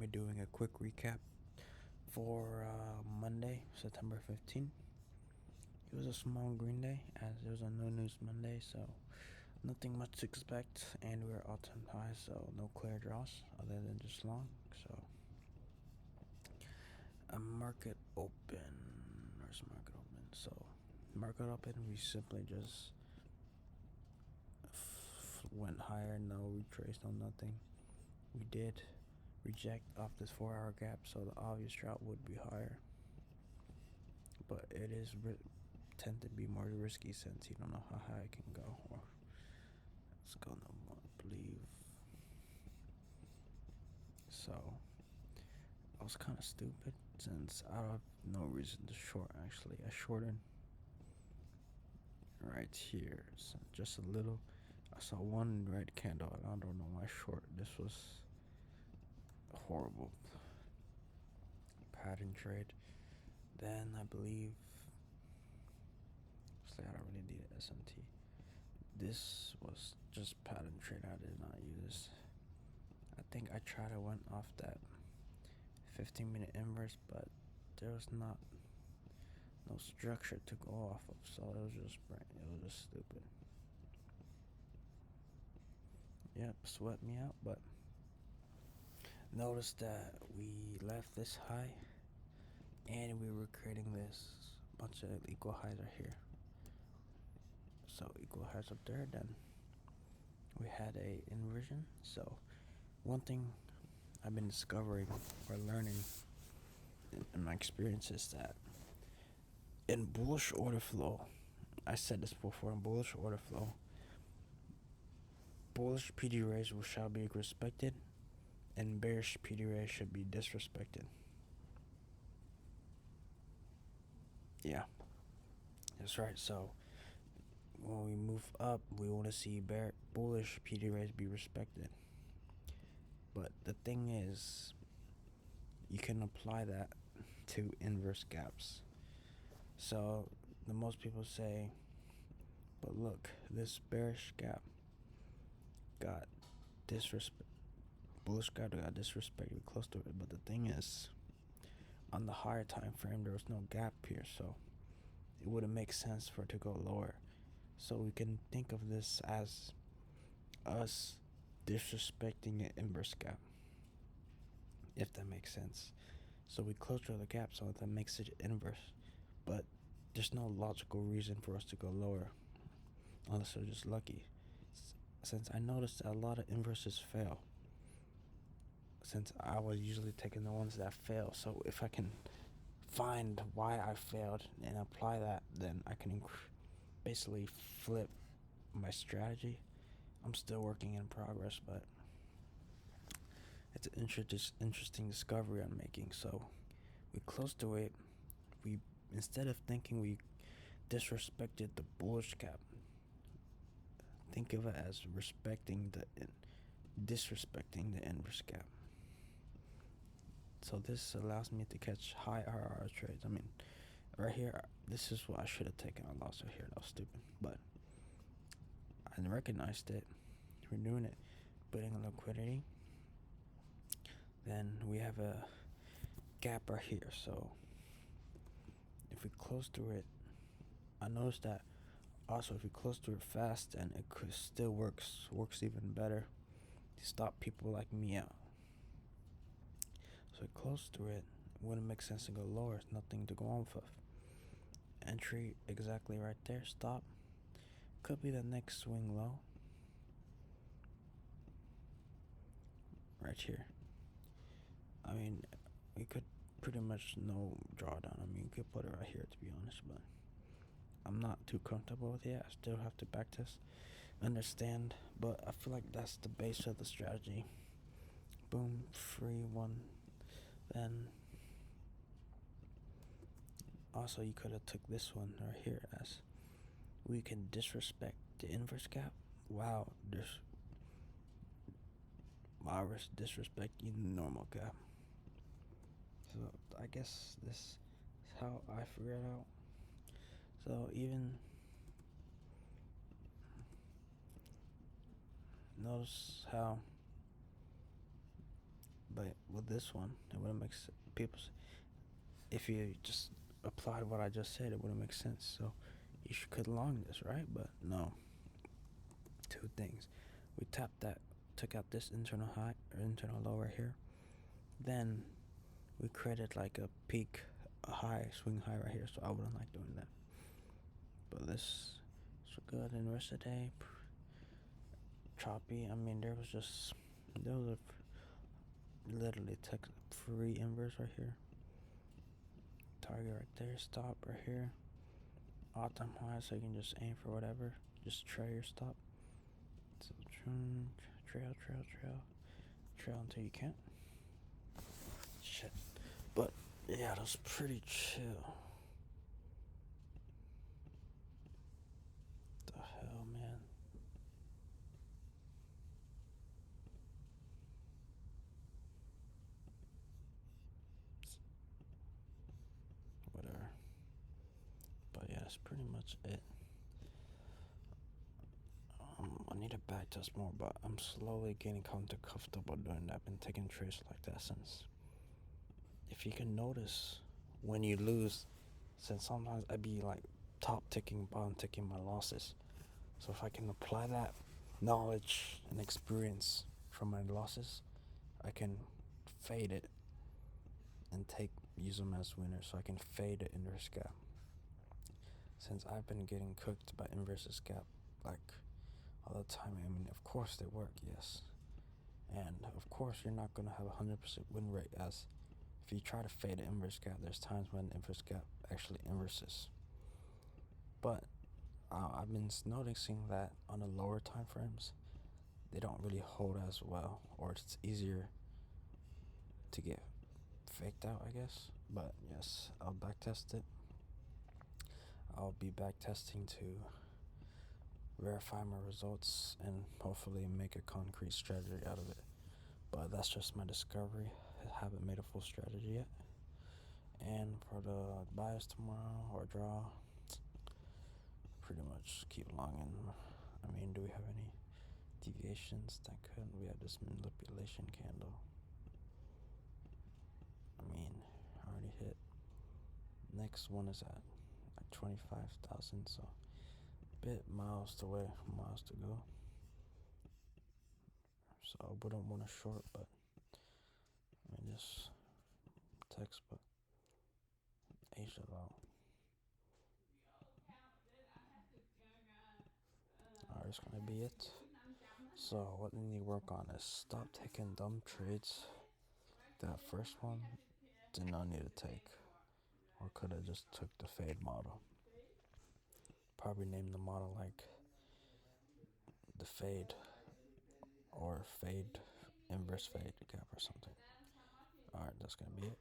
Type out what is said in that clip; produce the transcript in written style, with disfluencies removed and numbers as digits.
be doing a quick recap for Monday, September 15th. It was a small green day as it was a no news Monday, so nothing much to expect, and we were all time high, so no clear draws other than just long. So a market open. Where's market open? So market open, we simply just went higher, no retrace, no nothing. We did reject off this 4 hour gap, so the obvious route would be higher. But it is tend to be more risky since you don't know how high it can go. Or let's go no more, believe. So I was kind of stupid since I have no reason to short. Actually, I shorted right here, so just a little. I saw one red candle, and I don't know why short. This was horrible pattern trade. Then I believe, I don't really need an SMT. This was just pattern trade. I did not use. I think I tried to went off that 15-minute inverse, but there was not no structure to go off of, so it was just stupid. Yep, swept me out, but notice that we left this high and we were creating this bunch of equal highs right here. So equal highs up there, then we had a inversion. So one thing I've been discovering or learning in my experience is that in bullish order flow, I said this before, in bullish order flow, bullish PD rays shall be respected and bearish PD rays should be disrespected. Yeah, that's right. So when we move up, we want to see bullish PD rays be respected. But the thing is, you can apply that to inverse gaps. So the most people say, but look, this bearish gap got disrespect. Bullish gap got disrespected close to it. But the thing is, on the higher time frame, there was no gap here, so it wouldn't make sense for it to go lower. So we can think of this as us disrespecting an inverse gap, if that makes sense. So we close the gap, so that makes it inverse. But there's no logical reason for us to go lower, unless we're just lucky. Since I noticed that a lot of inverses fail, since I was usually taking the ones that fail, so if I can find why I failed and apply that, then I can basically flip my strategy. I'm still working in progress, but it's an interesting discovery I'm making. So we close to it. We, instead of thinking we disrespected the bullish gap, think of it as disrespecting the inverse gap. So this allows me to catch high RR trades. I mean, right here, this is what I should have taken a loss right here. That was stupid, but I recognized it. We're doing it, putting in liquidity. Then we have a gap right here. So if we close through it, I noticed that also if we close through it fast, then it still works even better to stop people like me out. So we close through it. It wouldn't make sense to go lower. It's nothing to go on with. Entry exactly right there. Stop. Could be the next swing low. Right here. I mean, we could pretty much no drawdown. I mean, you could put it right here, to be honest, but I'm not too comfortable with it. I still have to backtest, understand, but I feel like that's the base of the strategy. Boom, free one. Then also you could have took this one right here as we can disrespect the inverse gap. Wow, disrespecting the normal gap. So I guess this is how I figure it out. So even notice how But with this one, it wouldn't make people. If you just applied what I just said, it wouldn't make sense. So you should cut along this, right? But no. Two things. We tapped that, took out this internal high or internal low right here. Then we created like a peak, a high, swing high right here. So I wouldn't like doing that. But this is good. And the rest of the day, choppy. I mean, there was a literally text free inverse right here. Target right there. Stop right here. All time high, so you can just aim for whatever. Just trail your stop. So trail until you can't. Shit. But yeah, that was pretty chill. The hell, man. Whatever. But yeah, that's pretty much it. I need to back test more, but I'm slowly getting comfortable doing that. I've been taking trades like that since. If you can notice when you lose, since sometimes I be like top ticking, bottom ticking my losses. So if I can apply that knowledge and experience from my losses, I can fade it and use them as winners. So I can fade the inverse gap. Since I've been getting cooked by inverse gap like all the time. I mean, of course they work, yes. And of course you're not gonna have a 100% win rate, as if you try to fade an inverse gap, there's times when the inverse gap actually inverses. But I've been noticing that on the lower time frames, they don't really hold as well, or it's easier to get faked out, I guess. But yes, I'll backtest it. I'll be backtesting to verify my results and hopefully make a concrete strategy out of it. But that's just my discovery. I haven't made a full strategy yet. And for the bias tomorrow or draw, pretty much keep long. And I mean, do we have any deviations that could? We have this manipulation candle. I mean, I already hit. Next one is at like 25,000, so a bit miles to go. So I wouldn't want to short, but I mean, just textbook Asia out. Alright, that's gonna be it. So what we need to work on is stop taking dumb trades. That first one did not need to take, or could have just took the fade model. Probably named the model like the fade or fade inverse fade gap or something. Alright, that's gonna be it.